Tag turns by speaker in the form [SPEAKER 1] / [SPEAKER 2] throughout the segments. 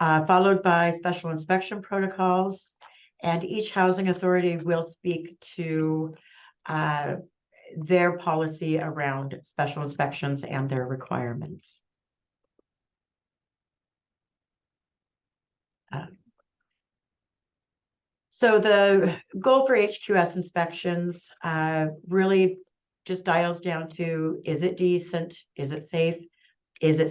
[SPEAKER 1] followed by special inspection protocols, and each housing authority will speak to their policy around special inspections and their requirements. So the goal for HQS inspections really just dials down to, is it decent? Is it safe? Is it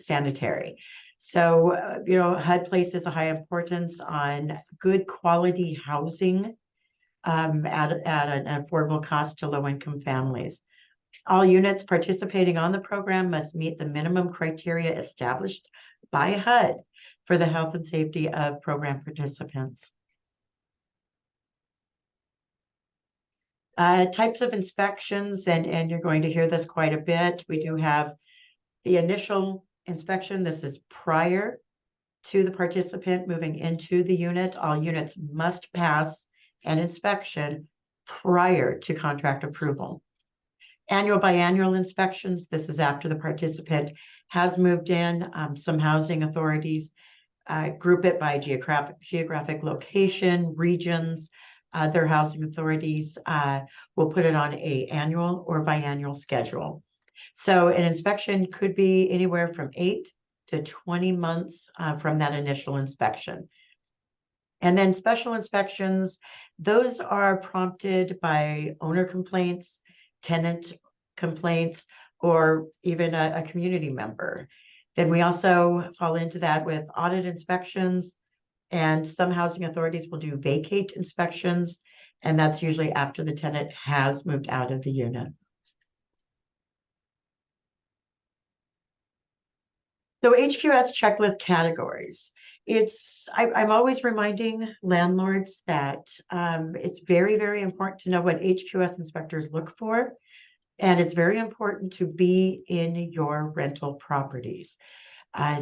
[SPEAKER 1] sanitary? So, HUD places a high importance on good quality housing at an affordable cost to low-income families. All units participating on the program must meet the minimum criteria established by HUD for the health and safety of program participants. Types of inspections, and you're going to hear this quite a bit. We do have the initial inspection. This is prior to the participant moving into the unit. All units must pass an inspection prior to contract approval. Annual biannual inspections. This is after the participant has moved in. Some housing authorities group it by geographic location, regions. Their housing authorities will put it on an annual or biannual schedule. So an inspection could be anywhere from 8 to 20 months from that initial inspection. And then special inspections, those are prompted by owner complaints, tenant complaints, or even a community member. Then we also fall into that with audit inspections, and some housing authorities will do vacate inspections, and that's usually after the tenant has moved out of the unit. So HQS checklist categories. I'm always reminding landlords that it's very, very important to know what HQS inspectors look for. And it's very important to be in your rental properties.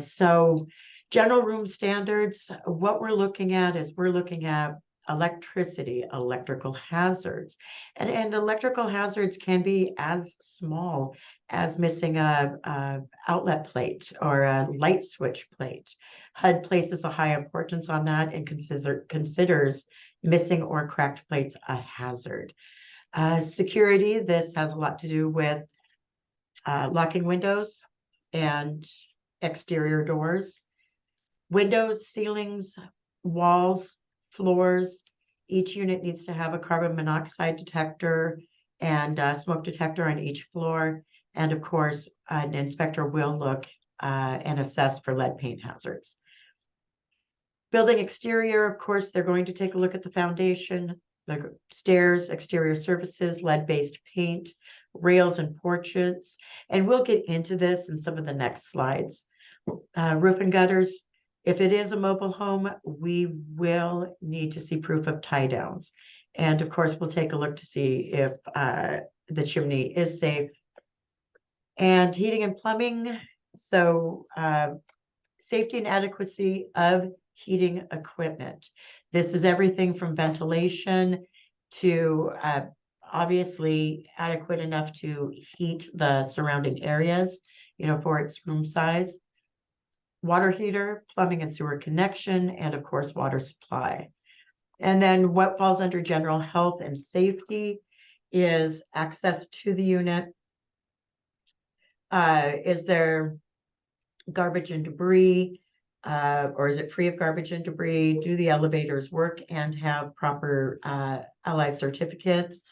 [SPEAKER 1] So general room standards, what we're looking at is we're looking at electricity, electrical hazards. And electrical hazards can be as small as missing a outlet plate or a light switch plate. HUD places a high importance on that and considers missing or cracked plates a hazard. Security, this has a lot to do with locking windows and exterior doors. Windows, ceilings, walls, floors. Each unit needs to have a carbon monoxide detector and a smoke detector on each floor. And of course, an inspector will look and assess for lead paint hazards. Building exterior, of course, they're going to take a look at the foundation, the stairs, exterior surfaces, lead-based paint, rails and porches. And we'll get into this in some of the next slides. Roof and gutters. If it is a mobile home, we will need to see proof of tie downs. And of course, we'll take a look to see if the chimney is safe. And heating and plumbing. So safety and adequacy of heating equipment. This is everything from ventilation to obviously adequate enough to heat the surrounding areas, for its room size. Water heater, plumbing and sewer connection, and of course, water supply. And then what falls under general health and safety is access to the unit. Is there garbage and debris, or is it free of garbage and debris? Do the elevators work and have proper LI certificates?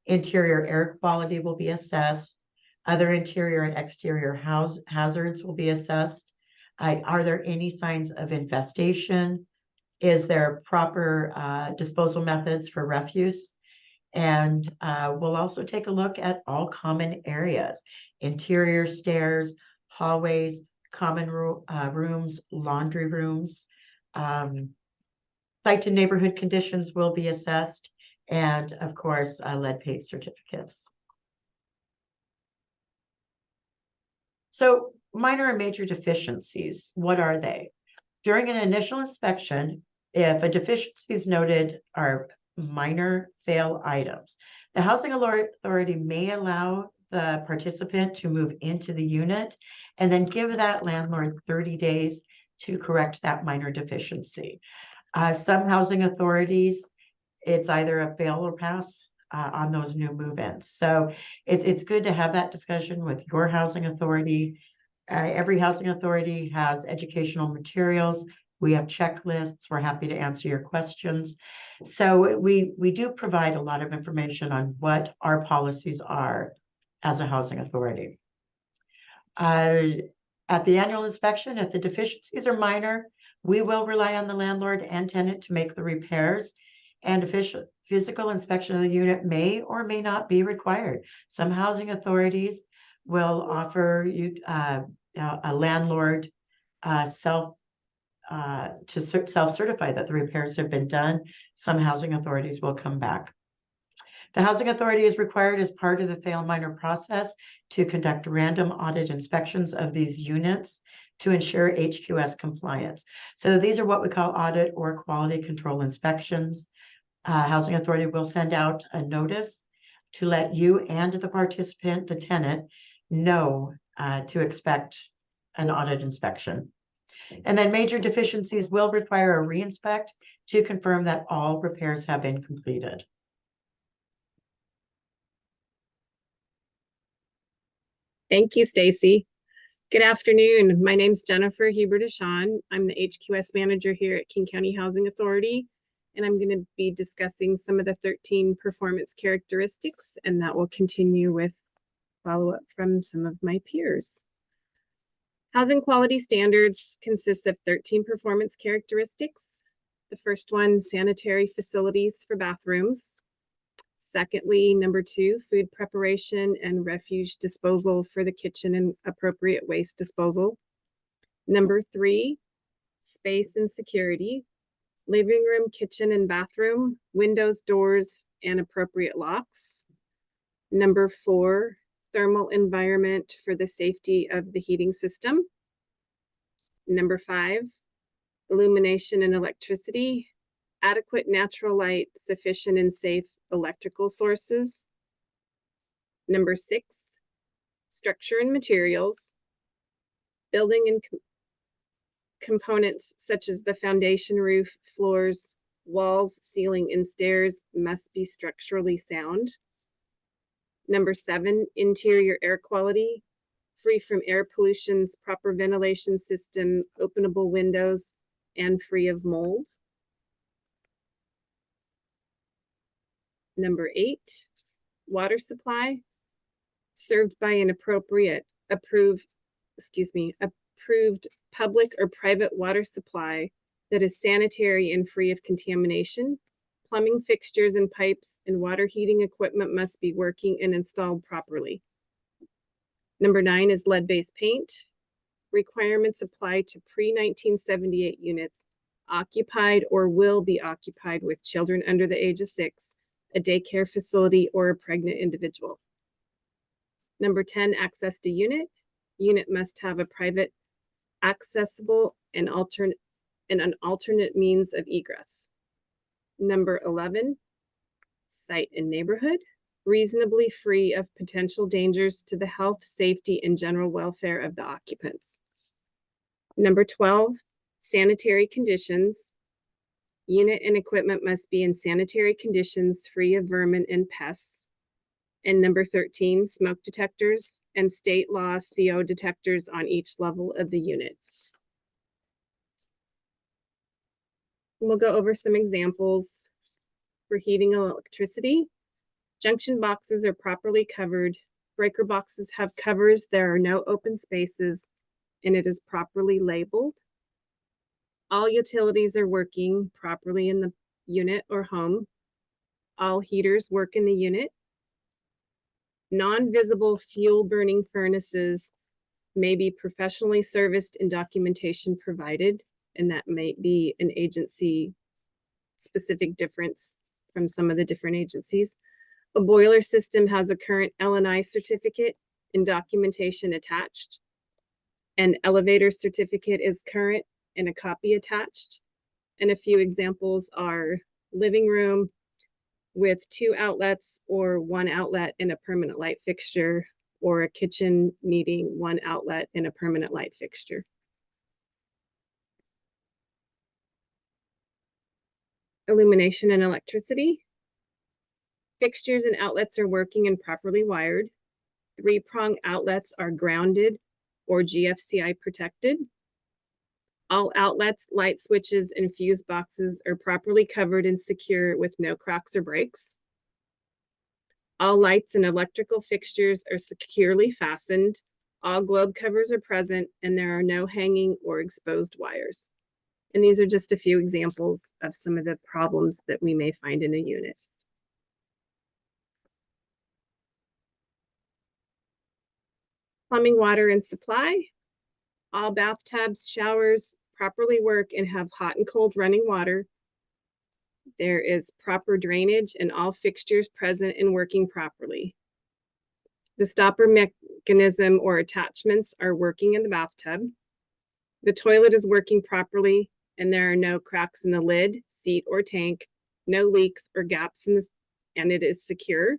[SPEAKER 1] Interior air quality will be assessed. Other interior and exterior hazards will be assessed. Are there any signs of infestation? Is there proper disposal methods for refuse? And we'll also take a look at all common areas, interior stairs, hallways, common rooms, laundry rooms. Site to neighborhood conditions will be assessed, and of course, lead paint certificates. So minor and major deficiencies, what are they? During an initial inspection, if a deficiency is noted are minor fail items, the housing authority may allow the participant to move into the unit and then give that landlord 30 days to correct that minor deficiency. Some housing authorities, it's either a fail or pass on those new move-ins. So it's good to have that discussion with your housing authority. Every housing authority has educational materials. We have checklists. We're happy to answer your questions. So we do provide a lot of information on what our policies are as a housing authority. At the annual inspection, if the deficiencies are minor, we will rely on the landlord and tenant to make the repairs, and official physical inspection of the unit may or may not be required. Some housing authorities will offer you a landlord self-certify that the repairs have been done. Some housing authorities will come back. The housing authority is required as part of the fail minor process to conduct random audit inspections of these units to ensure HQS compliance. So these are what we call audit or quality control inspections. Housing authority will send out a notice to let you and the participant, the tenant, know to expect an audit inspection. And then major deficiencies will require a reinspect to confirm that all repairs have been completed.
[SPEAKER 2] Thank you, Stacy. Good afternoon. My name's Jennifer Huber-Deshawn. I'm the HQS manager here at King County Housing Authority, and I'm going to be discussing some of the 13 performance characteristics, and that will continue with follow-up from some of my peers. Housing quality standards consist of 13 performance characteristics. The first one, sanitary facilities for bathrooms. Secondly, number 2, food preparation and refuse disposal for the kitchen and appropriate waste disposal. Number 3, space and security, living room, kitchen, and bathroom, windows, doors, and appropriate locks. Number 4, thermal environment for the safety of the heating system. Number 5, illumination and electricity, adequate natural light, sufficient and safe electrical sources. Number 6, structure and materials, building and components such as the foundation, roof, floors, walls, ceiling, and stairs must be structurally sound. Number 7, interior air quality, free from air pollutions, proper ventilation system, openable windows, and free of mold. Number 8, water supply, served by an approved public or private water supply that is sanitary and free of contamination. Plumbing fixtures and pipes and water heating equipment must be working and installed properly. Number 9 is lead-based paint. Requirements apply to pre-1978 units occupied or will be occupied with children under the age of 6, a daycare facility, or a pregnant individual. Number 10, access to unit. Unit must have a private, accessible, and an alternate means of egress. Number 11, site and neighborhood, reasonably free of potential dangers to the health, safety, and general welfare of the occupants. Number 12, sanitary conditions. Unit and equipment must be in sanitary conditions, free of vermin and pests. And number 13, smoke detectors and state law CO detectors on each level of the unit. We'll go over some examples for heating and electricity. Junction boxes are properly covered. Breaker boxes have covers. There are no open spaces, and it is properly labeled. All utilities are working properly in the unit or home. All heaters work in the unit. Non-visible fuel burning furnaces may be professionally serviced and documentation provided, and that may be an agency specific difference from some of the different agencies. A boiler system has a current L&I certificate and documentation attached. An elevator certificate is current and a copy attached. And a few examples are living room with 2 outlets or 1 outlet and a permanent light fixture, or a kitchen needing 1 outlet and a permanent light fixture. illumination and electricity. Fixtures and outlets are working and properly wired. 3-prong outlets are grounded or GFCI protected. All outlets, light switches, and fuse boxes are properly covered and secure with no cracks or breaks. All lights and electrical fixtures are securely fastened. All globe covers are present, and there are no hanging or exposed wires. And these are just a few examples of some of the problems that we may find in a unit. Plumbing, water, and supply. All bathtubs, showers properly work and have hot and cold running water. There is proper drainage and all fixtures present and working properly. The stopper mechanism or attachments are working in the bathtub. The toilet is working properly and there are no cracks in the lid, seat, or tank, no leaks or gaps in and it is secure.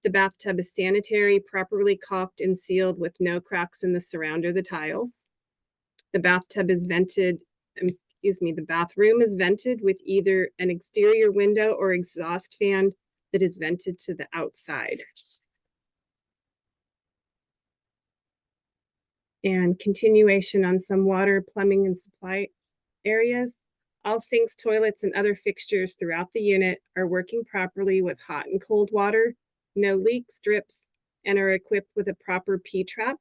[SPEAKER 2] The bathtub is sanitary, properly caulked and sealed with no cracks in the surround or the tiles. The bathtub is vented, the bathroom is vented with either an exterior window or exhaust fan that is vented to the outside. And continuation on some water, plumbing, and supply areas. All sinks, toilets, and other fixtures throughout the unit are working properly with hot and cold water, no leaks, drips, and are equipped with a proper P-trap.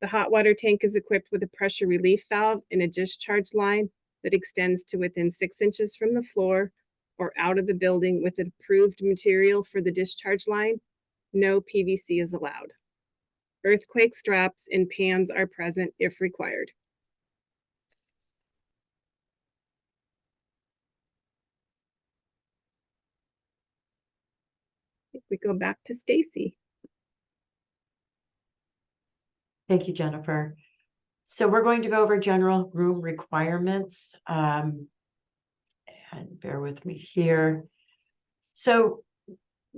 [SPEAKER 2] The hot water tank is equipped with a pressure relief valve and a discharge line that extends to within 6 inches from the floor or out of the building with approved material for the discharge line. No PVC is allowed. Earthquake straps and pans are present if required. If we go back to Stacy.
[SPEAKER 1] Thank you, Jennifer. So we're going to go over general room requirements. And bear with me here. So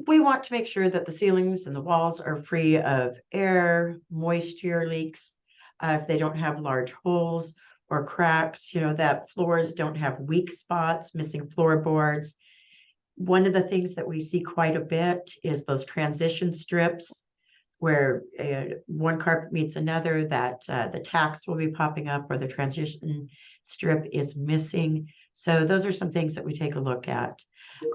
[SPEAKER 1] we want to make sure that the ceilings and the walls are free of air, moisture leaks, if they don't have large holes or cracks, that floors don't have weak spots, missing floorboards. One of the things that we see quite a bit is those transition strips where one carpet meets another, that the tacks will be popping up or the transition strip is missing. So those are some things that we take a look at.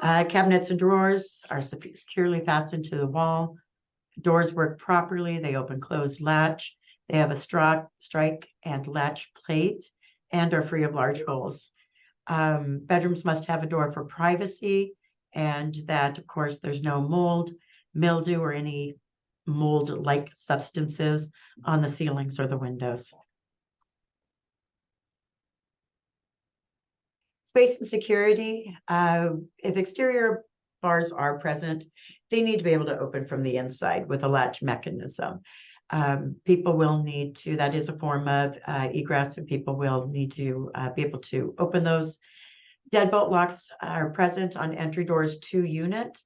[SPEAKER 1] Cabinets and drawers are securely fastened to the wall. Doors work properly. They open closed latch. They have a strike and latch plate and are free of large holes. Bedrooms must have a door for privacy, and that, of course, there's no mold, mildew, or any mold-like substances on the ceilings or the windows. Space and security. If exterior bars are present, they need to be able to open from the inside with a latch mechanism. People will need to, that is a form of egress, and people will need to be able to open those. Deadbolt locks are present on entry doors to unit,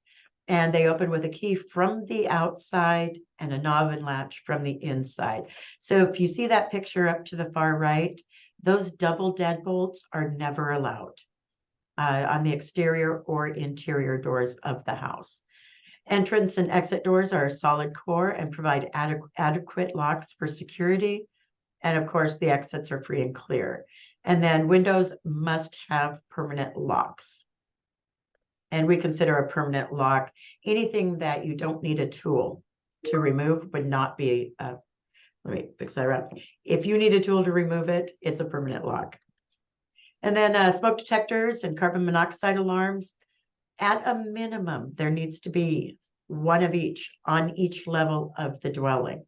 [SPEAKER 1] and they open with a key from the outside and a knob and latch from the inside. So if you see that picture up to the far right, those double deadbolts are never allowed on the exterior or interior doors of the house. Entrance and exit doors are a solid core and provide adequate locks for security. And of course, the exits are free and clear. And then windows must have permanent locks. And we consider a permanent lock anything that you don't need a tool to remove would not be, let me fix that around. If you need a tool to remove it, it's a permanent lock. And then smoke detectors and carbon monoxide alarms. At a minimum, there needs to be one of each on each level of the dwelling.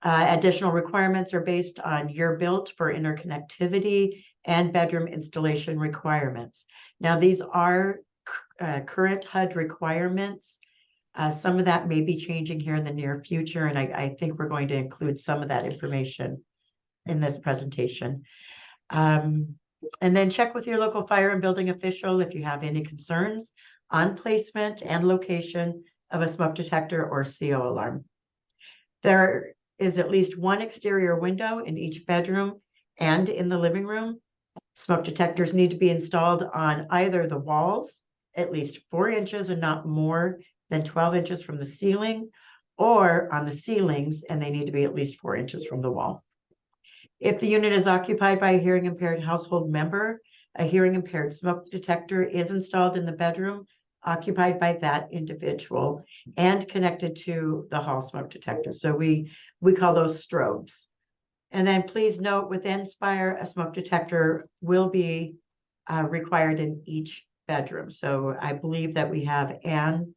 [SPEAKER 1] Additional requirements are based on year built for interconnectivity and bedroom installation requirements. Now, these are current HUD requirements. Some of that may be changing here in the near future, and I think we're going to include some of that information in this presentation. And then check with your local fire and building official if you have any concerns on placement and location of a smoke detector or CO alarm. There is at least one exterior window in each bedroom and in the living room. Smoke detectors need to be installed on either the walls, at least 4 inches and not more than 12 inches from the ceiling, or on the ceilings, and they need to be at least 4 inches from the wall. If the unit is occupied by a hearing impaired household member, a hearing impaired smoke detector is installed in the bedroom occupied by that individual and connected to the hall smoke detector. So we call those strobes. And then please note with Inspire, a smoke detector will be required in each bedroom. So I believe that we have Anne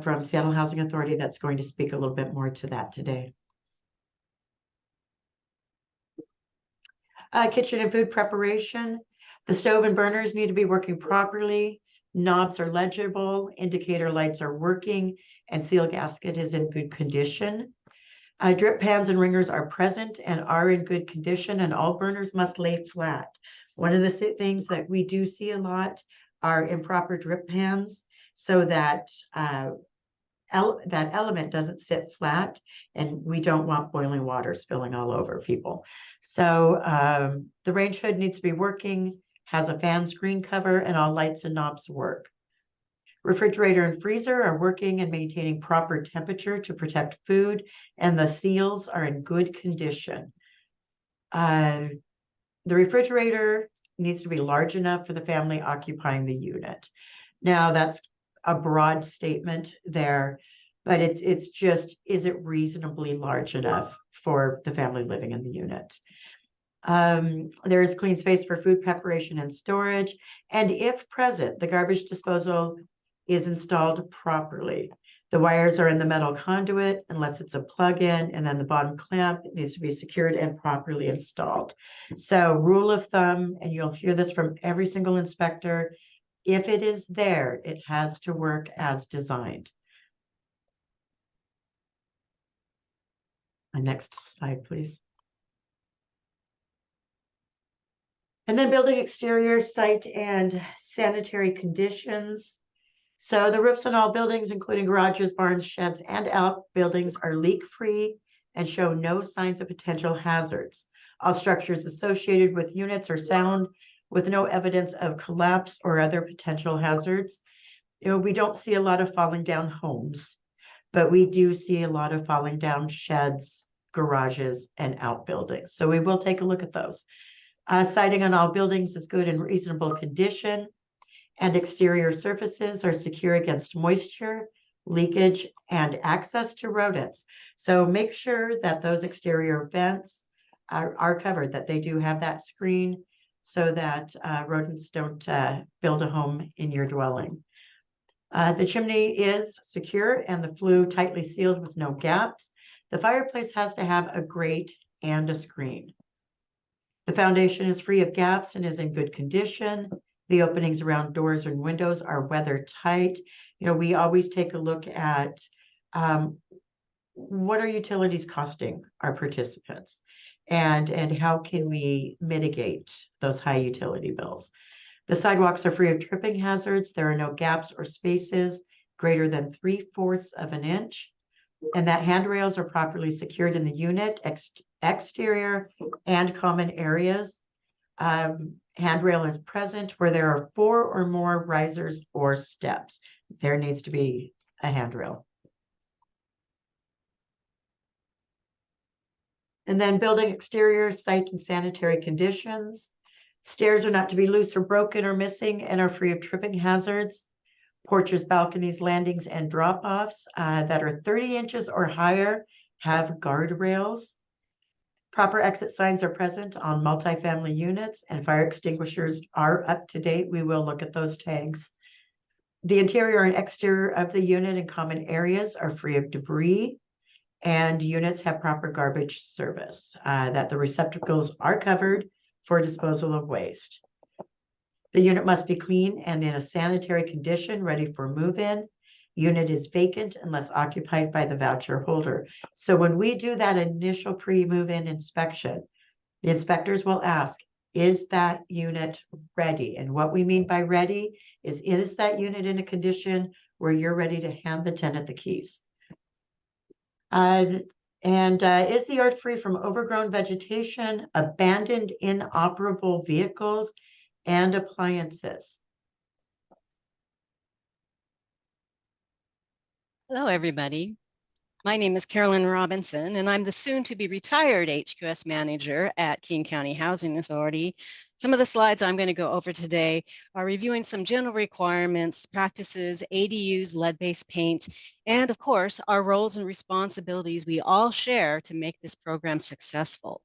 [SPEAKER 1] from Seattle Housing Authority that's going to speak a little bit more to that today. Kitchen and food preparation. The stove and burners need to be working properly. Knobs are legible, indicator lights are working, and seal gasket is in good condition. Drip pans and ringers are present and are in good condition, and all burners must lay flat. One of the things that we do see a lot are improper drip pans, so that that element doesn't sit flat, and we don't want boiling water spilling all over people. So the range hood needs to be working, has a fan screen cover, and all lights and knobs work. Refrigerator and freezer are working and maintaining proper temperature to protect food, and the seals are in good condition. The refrigerator needs to be large enough for the family occupying the unit. Now, that's a broad statement there, but it's just, is it reasonably large enough for the family living in the unit? There is clean space for food preparation and storage, and if present, the garbage disposal is installed properly. The wires are in the metal conduit unless it's a plug-in, and then the bottom clamp needs to be secured and properly installed. So rule of thumb, and you'll hear this from every single inspector, if it is there, it has to work as designed. Next slide, please. And then building exterior, site, and sanitary conditions. So the roofs on all buildings, including garages, barns, sheds, and outbuildings, are leak-free and show no signs of potential hazards. All structures associated with units are sound with no evidence of collapse or other potential hazards. We don't see a lot of falling down homes, but we do see a lot of falling down sheds, garages, and outbuildings. So we will take a look at those. Siding on all buildings is good and reasonable condition, and exterior surfaces are secure against moisture, leakage, and access to rodents. So make sure that those exterior vents are covered, that they do have that screen so that rodents don't build a home in your dwelling. The chimney is secure and the flue tightly sealed with no gaps. The fireplace has to have a grate and a screen. The foundation is free of gaps and is in good condition. The openings around doors and windows are weather tight. We always take a look at what are utilities costing our participants, and how can we mitigate those high utility bills. The sidewalks are free of tripping hazards. There are no gaps or spaces greater than 3/4 of an inch, and that handrails are properly secured in the unit, exterior and common areas. Handrail is present where there are 4 or more risers or steps. There needs to be a handrail. And then building exterior, site, and sanitary conditions. Stairs are not to be loose or broken or missing and are free of tripping hazards. Porches, balconies, landings, and drop-offs that are 30 inches or higher have guardrails. Proper exit signs are present on multifamily units, and fire extinguishers are up to date. We will look at those tags. The interior and exterior of the unit and common areas are free of debris, and units have proper garbage service, that the receptacles are covered for disposal of waste. The unit must be clean and in a sanitary condition, ready for move-in. Unit is vacant unless occupied by the voucher holder. So when we do that initial pre-move-in inspection, the inspectors will ask, is that unit ready? And what we mean by ready is that unit in a condition where you're ready to hand the tenant the keys? And is the yard free from overgrown vegetation, abandoned inoperable vehicles, and appliances?
[SPEAKER 3] Hello, everybody. My name is Carolyn Robinson, and I'm the soon-to-be retired HQS manager at King County Housing Authority. Some of the slides I'm going to go over today are reviewing some general requirements, practices, ADUs, lead-based paint, and of course, our roles and responsibilities we all share to make this program successful.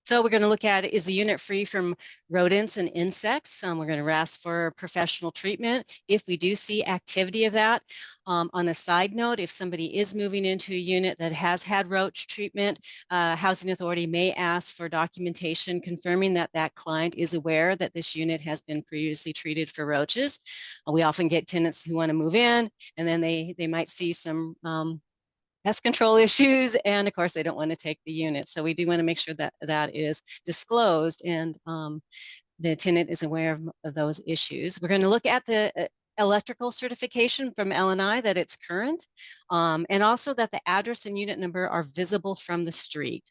[SPEAKER 3] So we're going to look at, is the unit free from rodents and insects? We're going to ask for professional treatment if we do see activity of that. On a side note, if somebody is moving into a unit that has had roach treatment, Housing Authority may ask for documentation confirming that that client is aware that this unit has been previously treated for roaches. We often get tenants who want to move in, and then they might see some pest control issues, and of course they don't want to take the unit. So we do want to make sure that that is disclosed and the tenant is aware of those issues. We're going to look at the electrical certification from L&I, that it's current, and also that the address and unit number are visible from the street.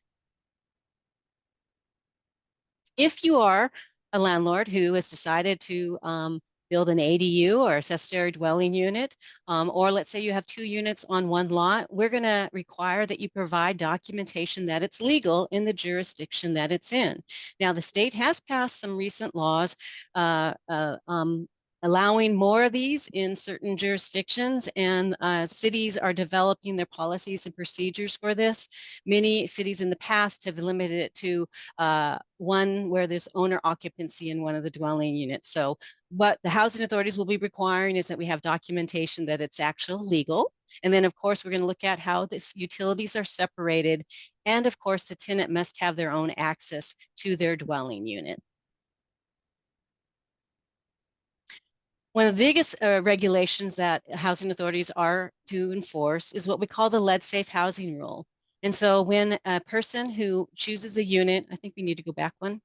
[SPEAKER 3] If you are a landlord who has decided to build an ADU or accessory dwelling unit, or let's say you have 2 units on one lot, we're going to require that you provide documentation that it's legal in the jurisdiction that it's in. Now, the state has passed some recent laws allowing more of these in certain jurisdictions, and cities are developing their policies and procedures for this. Many cities in the past have limited it to one where there's owner occupancy in one of the dwelling units. So what the housing authorities will be requiring is that we have documentation that it's actually legal. And then, of course, we're going to look at how the utilities are separated. And of course, the tenant must have their own access to their dwelling unit. One of the biggest regulations that housing authorities are to enforce is what we call the lead safe housing rule. And so when a person who chooses a unit, I think we need to go back one.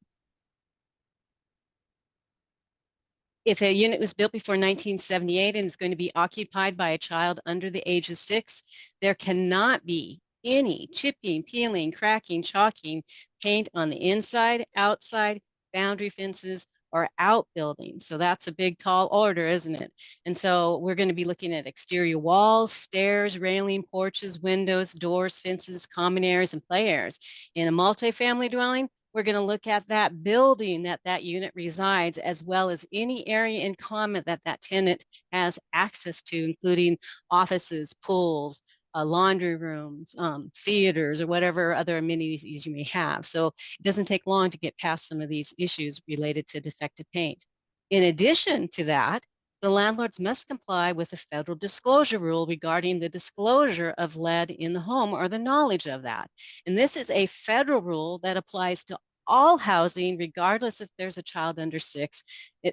[SPEAKER 3] If a unit was built before 1978 and is going to be occupied by a child under the age of 6, there cannot be any chipping, peeling, cracking, chalking, paint on the inside, outside, boundary fences, or outbuildings. So that's a big, tall order, isn't it? And so we're going to be looking at exterior walls, stairs, railing, porches, windows, doors, fences, common areas, and play areas. In a multifamily dwelling, we're going to look at that building that that unit resides, as well as any area in common that that tenant has access to, including offices, pools, laundry rooms, theaters, or whatever other amenities you may have. So it doesn't take long to get past some of these issues related to defective paint. In addition to that, the landlords must comply with the federal disclosure rule regarding the disclosure of lead in the home or the knowledge of that. And this is a federal rule that applies to all housing, regardless if there's a child under 6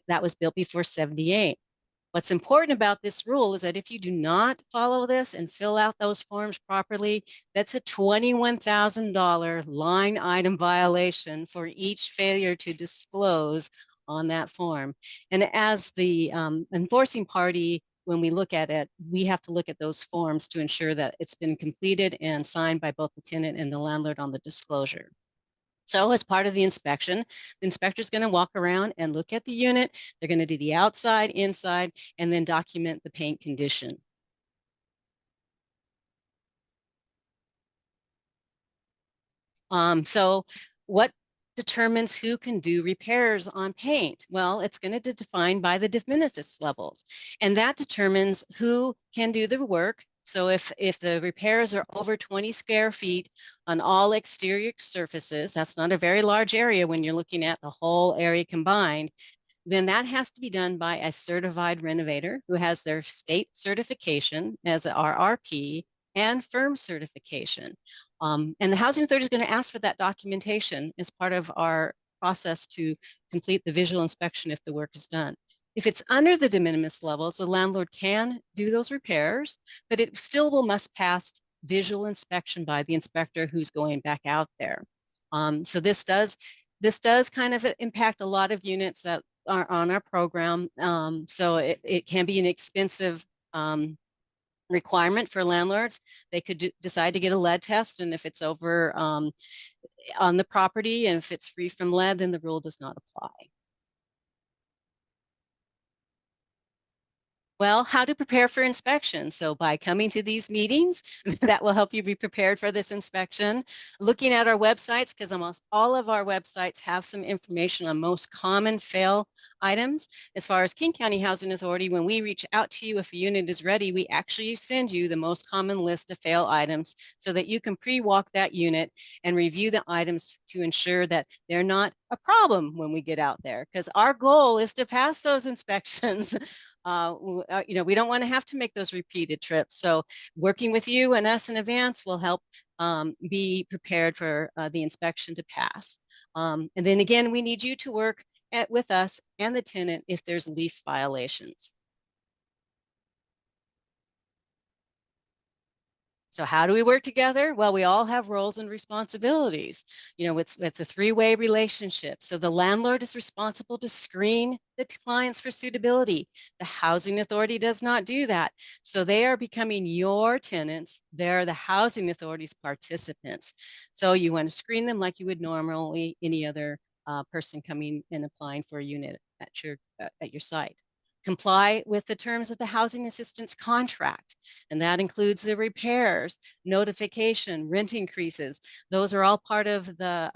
[SPEAKER 3] that was built before 78. What's important about this rule is that if you do not follow this and fill out those forms properly, that's a $21,000 line item violation for each failure to disclose on that form. And as the enforcing party, when we look at it, we have to look at those forms to ensure that it's been completed and signed by both the tenant and the landlord on the disclosure. So as part of the inspection, the inspector is going to walk around and look at the unit. They're going to do the outside, inside, and then document the paint condition. So what determines who can do repairs on paint? Well, it's going to be defined by the de minimis levels, and that determines who can do the work. So if the repairs are over 20 square feet on all exterior surfaces, that's not a very large area when you're looking at the whole area combined, then that has to be done by a certified renovator who has their state certification as a RRP and firm certification. And the housing authority is going to ask for that documentation as part of our process to complete the visual inspection if the work is done. If it's under the de minimis levels, the landlord can do those repairs, but it still must pass visual inspection by the inspector who's going back out there. So this does kind of impact a lot of units that are on our program. So it can be an expensive requirement for landlords. They could decide to get a lead test, and if it's over on the property and if it's free from lead, then the rule does not apply. Well, how to prepare for inspection. So by coming to these meetings, that will help you be prepared for this inspection. Looking at our websites, because almost all of our websites have some information on most common fail items. As far as King County Housing Authority, when we reach out to you if a unit is ready, we actually send you the most common list of fail items so that you can pre-walk that unit and review the items to ensure that they're not a problem when we get out there. Because our goal is to pass those inspections. We don't want to have to make those repeated trips. So working with you and us in advance will help be prepared for the inspection to pass. And then again, we need you to work with us and the tenant if there's lease violations. So how do we work together? Well, we all have roles and responsibilities. It's a three-way relationship. So the landlord is responsible to screen the clients for suitability. The housing authority does not do that. So they are becoming your tenants. They're the housing authority's participants. So you want to screen them like you would normally any other person coming and applying for a unit at your site. Comply with the terms of the housing assistance contract, and that includes the repairs, notification, rent increases. Those are all part of the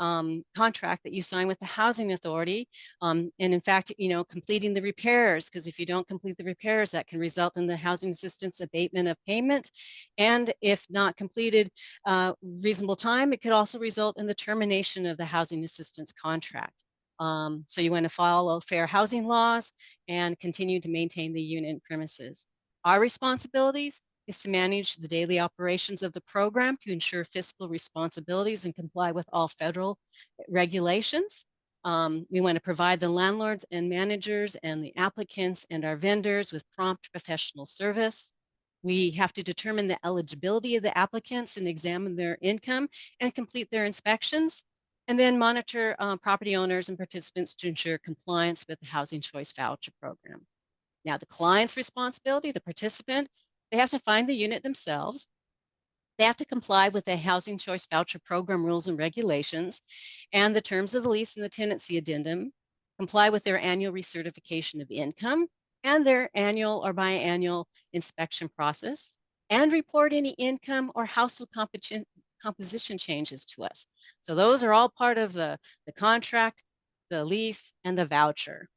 [SPEAKER 3] contract that you sign with the housing authority. And in fact, completing the repairs, because if you don't complete the repairs, that can result in the housing assistance abatement of payment. And if not completed reasonable time, it could also result in the termination of the housing assistance contract. So you want to follow fair housing laws and continue to maintain the unit premises. Our responsibilities is to manage the daily operations of the program to ensure fiscal responsibilities and comply with all federal regulations. We want to provide the landlords and managers and the applicants and our vendors with prompt professional service. We have to determine the eligibility of the applicants and examine their income and complete their inspections. And then monitor property owners and participants to ensure compliance with the Housing Choice Voucher Program. Now, the client's responsibility, the participant, they have to find the unit themselves. They have to comply with the Housing Choice Voucher Program rules and regulations and the terms of the lease and the tenancy addendum, comply with their annual recertification of income and their annual or biannual inspection process, and report any income or household composition changes to us. So those are all part of the contract, the lease, and the voucher.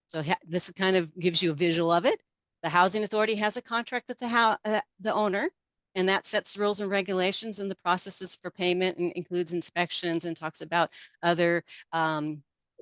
[SPEAKER 3] So this kind of gives you a visual of it. The housing authority has a contract with the owner, and that sets rules and regulations and the processes for payment and includes inspections and talks about other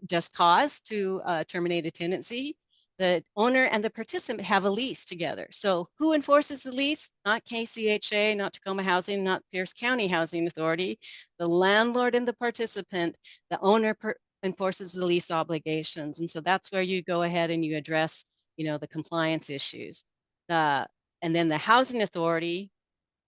[SPEAKER 3] just cause to terminate a tenancy. The owner and the participant have a lease together. So who enforces the lease? Not KCHA, not Tacoma Housing, not Pierce County Housing Authority. The landlord and the participant, the owner enforces the lease obligations. And so that's where you go ahead and you address, the compliance issues. And then the housing authority,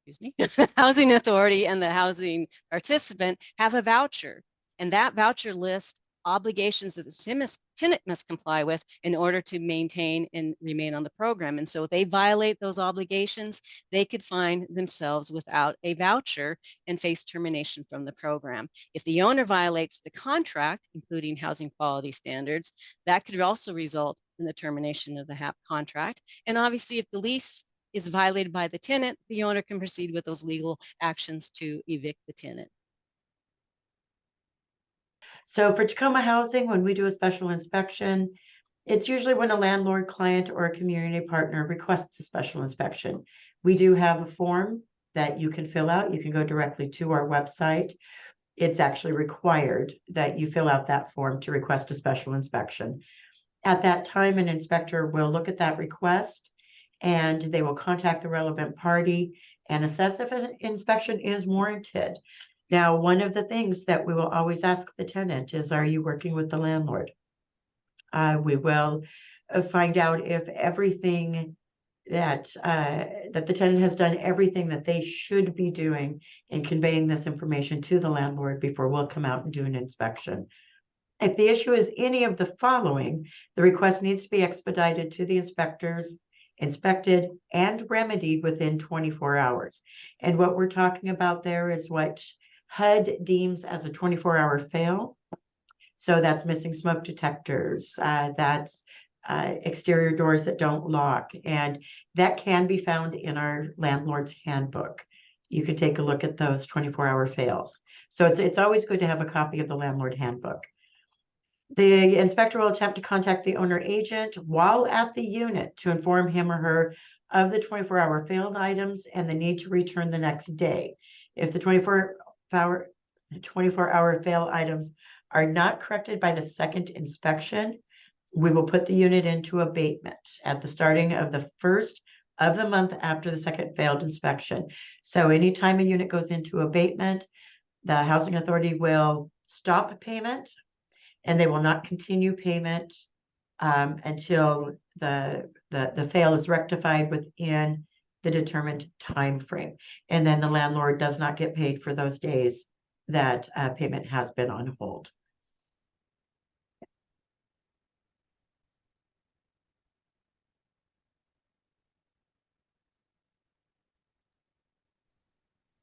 [SPEAKER 3] the housing authority and the housing participant have a voucher. And that voucher lists obligations that the tenant must comply with in order to maintain and remain on the program. And so if they violate those obligations, they could find themselves without a voucher and face termination from the program. If the owner violates the contract, including housing quality standards, that could also result in the termination of the HAP contract. And obviously, if the lease is violated by the tenant, the owner can proceed with those legal actions to evict the tenant.
[SPEAKER 1] So for Tacoma Housing, when we do a special inspection, it's usually when a landlord, client, or a community partner requests a special inspection. We do have a form that you can fill out. You can go directly to our website. It's actually required that you fill out that form to request a special inspection. At that time, an inspector will look at that request and they will contact the relevant party and assess if an inspection is warranted. Now, one of the things that we will always ask the tenant is, are you working with the landlord? We will find out if everything that the tenant has done everything that they should be doing in conveying this information to the landlord before we'll come out and do an inspection. If the issue is any of the following, the request needs to be expedited to the inspectors inspected, and remedied within 24 hours. And what we're talking about there is what HUD deems as a 24-hour fail. So that's missing smoke detectors, that's exterior doors that don't lock, and that can be found in our landlord's handbook. You can take a look at those 24-hour fails. So it's always good to have a copy of the landlord handbook. The inspector will attempt to contact the owner agent while at the unit to inform him or her of the 24-hour failed items and the need to return the next day. If the 24-hour fail items are not corrected by the second inspection, we will put the unit into abatement at the starting of the first of the month after the second failed inspection. So anytime a unit goes into abatement, the housing authority will stop payment and they will not continue payment until the fail is rectified within the determined time frame. And then the landlord does not get paid for those days that payment has been on hold.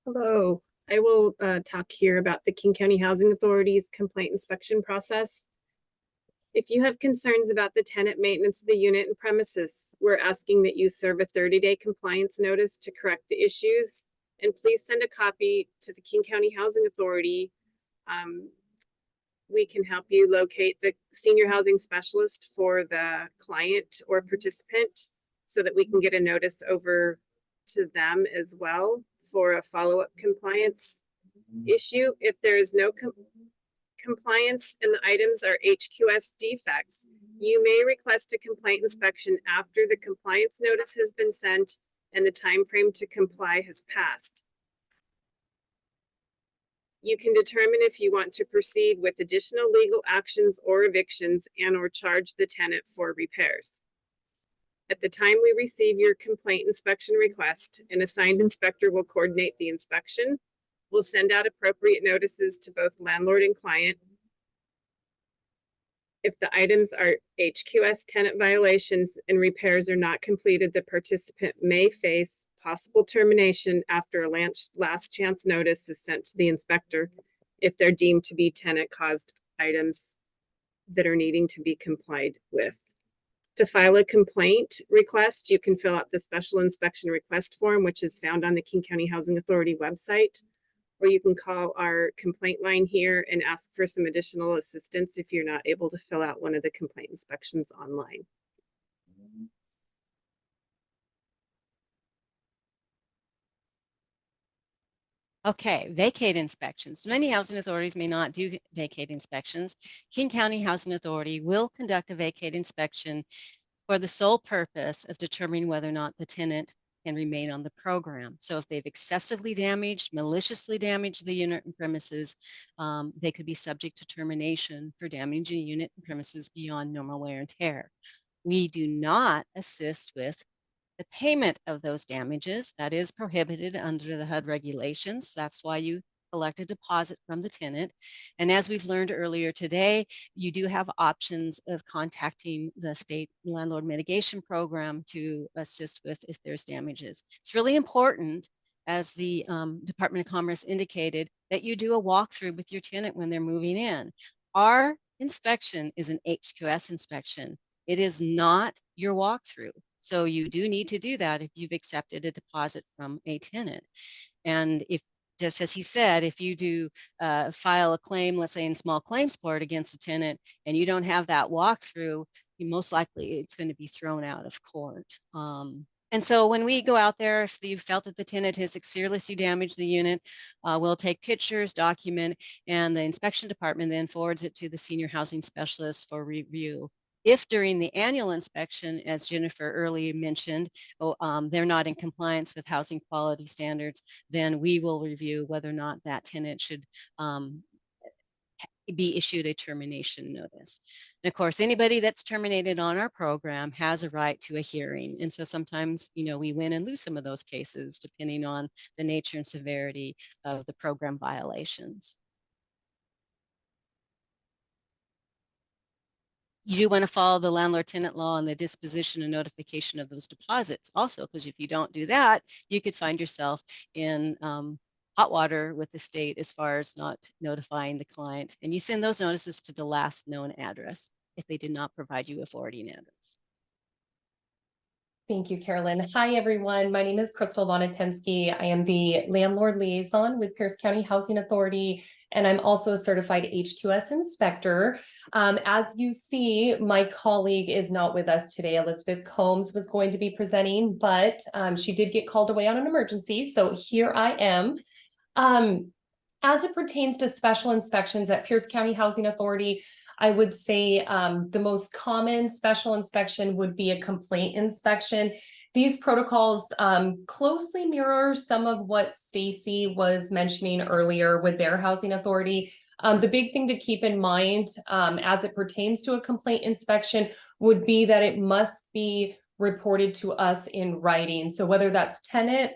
[SPEAKER 2] Hello, I will talk here about the King County Housing Authority's complaint inspection process. If you have concerns about the tenant maintenance of the unit and premises, we're asking that you serve a 30-day compliance notice to correct the issues. And please send a copy to the King County Housing Authority. We can help you locate the senior housing specialist for the client or participant so that we can get a notice over to them as well for a follow-up compliance issue. If there is no compliance and the items are HQS defects, you may request a complaint inspection after the compliance notice has been sent and the time frame to comply has passed. You can determine if you want to proceed with additional legal actions or evictions and or charge the tenant for repairs. At the time we receive your complaint inspection request, an assigned inspector will coordinate the inspection. We'll send out appropriate notices to both landlord and client. If the items are HQS tenant violations and repairs are not completed, the participant may face possible termination after a last chance notice is sent to the inspector if they're deemed to be tenant caused items that are needing to be complied with. To file a complaint request, you can fill out the special inspection request form, which is found on the King County Housing Authority website, or you can call our complaint line here and ask for some additional assistance if you're not able to fill out one of the complaint inspections online.
[SPEAKER 3] Okay, vacate inspections. Many housing authorities may not do vacate inspections. King County Housing Authority will conduct a vacate inspection for the sole purpose of determining whether or not the tenant can remain on the program. So if they've excessively damaged, maliciously damaged the unit and premises, they could be subject to termination for damaging a unit and premises beyond normal wear and tear. We do not assist with the payment of those damages. That is prohibited under the HUD regulations. That's why you collect a deposit from the tenant. And as we've learned earlier today, you do have options of contacting the state landlord mitigation program to assist with if there's damages. It's really important, as the Department of Commerce indicated, that you do a walkthrough with your tenant when they're moving in. Our inspection is an HQS inspection. It is not your walkthrough. So you do need to do that if you've accepted a deposit from a tenant. And if, just as he said, if you do file a claim, let's say in small claims court against a tenant, and you don't have that walkthrough, most likely it's going to be thrown out of court. And so when we go out there, if you felt that the tenant has seriously damaged the unit, we'll take pictures, document, and the inspection department then forwards it to the senior housing specialist for review. If during the annual inspection, as Jennifer earlier mentioned, they're not in compliance with housing quality standards, then we will review whether or not that tenant should be issued a termination notice. And of course, anybody that's terminated on our program has a right to a hearing. And so sometimes, we win and lose some of those cases depending on the nature and severity of the program violations. You do want to follow the landlord-tenant law and the disposition and notification of those deposits also, because if you don't do that, you could find yourself in hot water with the state as far as not notifying the client. And you send those notices to the last known address if they did not provide you a forwarding address.
[SPEAKER 4] Thank you, Carolyn. Hi, everyone. My name is Crystal Vonatensky. I am the landlord liaison with Pierce County Housing Authority, and I'm also a certified HQS inspector. As you see, my colleague is not with us today. Elizabeth Combs was going to be presenting, but she did get called away on an emergency. So here I am. As it pertains to special inspections at Pierce County Housing Authority, I would say the most common special inspection would be a complaint inspection. These protocols closely mirror some of what Stacy was mentioning earlier with their housing authority. The big thing to keep in mind as it pertains to a complaint inspection would be that it must be reported to us in writing. So whether that's tenant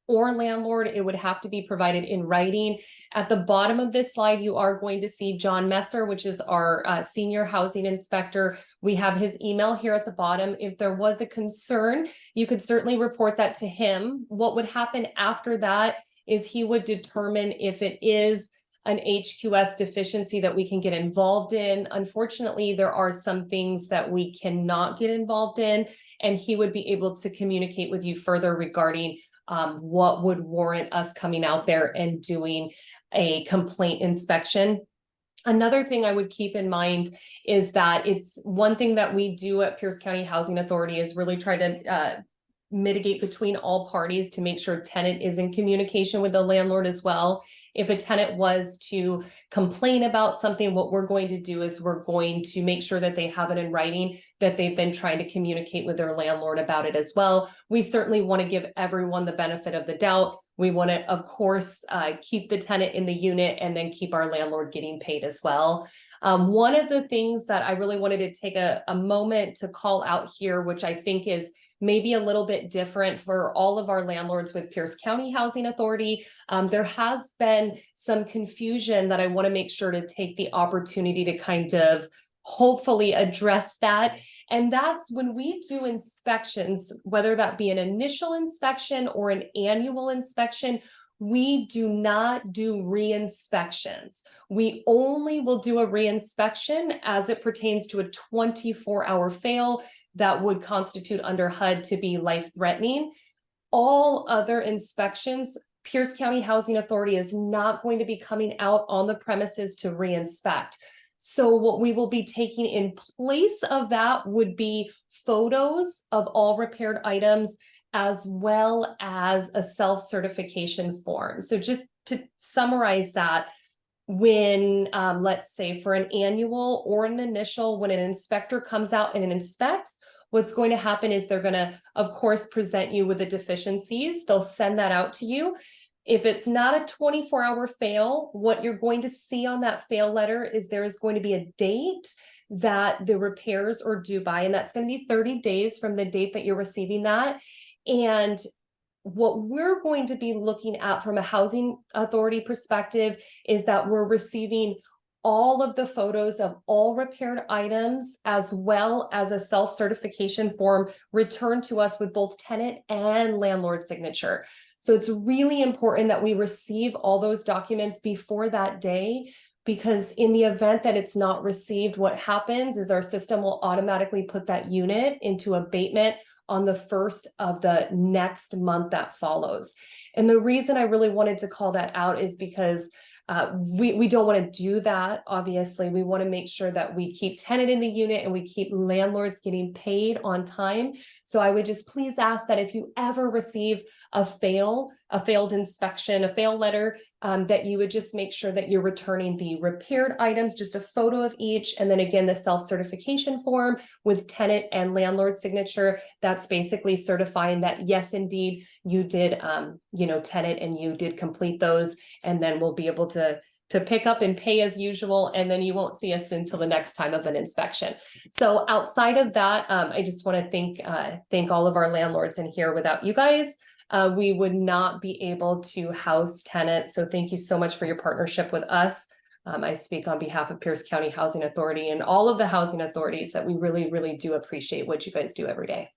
[SPEAKER 4] or landlord, it would have to be provided in writing. At the bottom of this slide, you are going to see John Messer, which is our senior housing inspector. We have his email here at the bottom. If there was a concern, you could certainly report that to him. What would happen after that is he would determine if it is an HQS deficiency that we can get involved in. Unfortunately, there are some things that we cannot get involved in, and he would be able to communicate with you further regarding what would warrant us coming out there and doing a complaint inspection. Another thing I would keep in mind is that it's one thing that we do at Pierce County Housing Authority is really try to mitigate between all parties to make sure tenant is in communication with the landlord as well. If a tenant was to complain about something, what we're going to do is we're going to make sure that they have it in writing, that they've been trying to communicate with their landlord about it as well. We certainly want to give everyone the benefit of the doubt. We want to, of course, keep the tenant in the unit and then keep our landlord getting paid as well. One of the things that I really wanted to take a moment to call out here, which I think is maybe a little bit different for all of our landlords with Pierce County Housing Authority. There has been some confusion that I want to make sure to take the opportunity to kind of hopefully address that. And that's when we do inspections, whether that be an initial inspection or an annual inspection, we do not do re-inspections. We only will do a re-inspection as it pertains to a 24-hour fail that would constitute under HUD to be life-threatening. All other inspections, Pierce County Housing Authority is not going to be coming out on the premises to re-inspect. So what we will be taking in place of that would be photos of all repaired items, as well as a self-certification form. So just to summarize that, when, let's say for an annual or an initial, when an inspector comes out and inspects, what's going to happen is they're going to, of course, present you with the deficiencies. They'll send that out to you. If it's not a 24-hour fail, what you're going to see on that fail letter is there is going to be a date that the repairs are due by, and that's going to be 30 days from the date that you're receiving that. And what we're going to be looking at from a housing authority perspective is that we're receiving all of the photos of all repaired items, as well as a self-certification form returned to us with both tenant and landlord signature. So it's really important that we receive all those documents before that day, because in the event that it's not received, what happens is our system will automatically put that unit into abatement on the first of the next month that follows. And the reason I really wanted to call that out is because we don't want to do that. Obviously, we want to make sure that we keep tenant in the unit and we keep landlords getting paid on time. So I would just please ask that if you ever receive a failed inspection, a fail letter, that you would just make sure that you're returning the repaired items, just a photo of each, and then again the self-certification form with tenant and landlord signature. That's basically certifying that yes, indeed, you did, tenant and you did complete those, and then we'll be able to pick up and pay as usual, and then you won't see us until the next time of an inspection. So outside of that, I just want to thank all of our landlords in here. Without you guys, we would not be able to house tenants. So thank you so much for your partnership with us. I speak on behalf of Pierce County Housing Authority and all of the housing authorities that we really, really do appreciate what you guys do every day.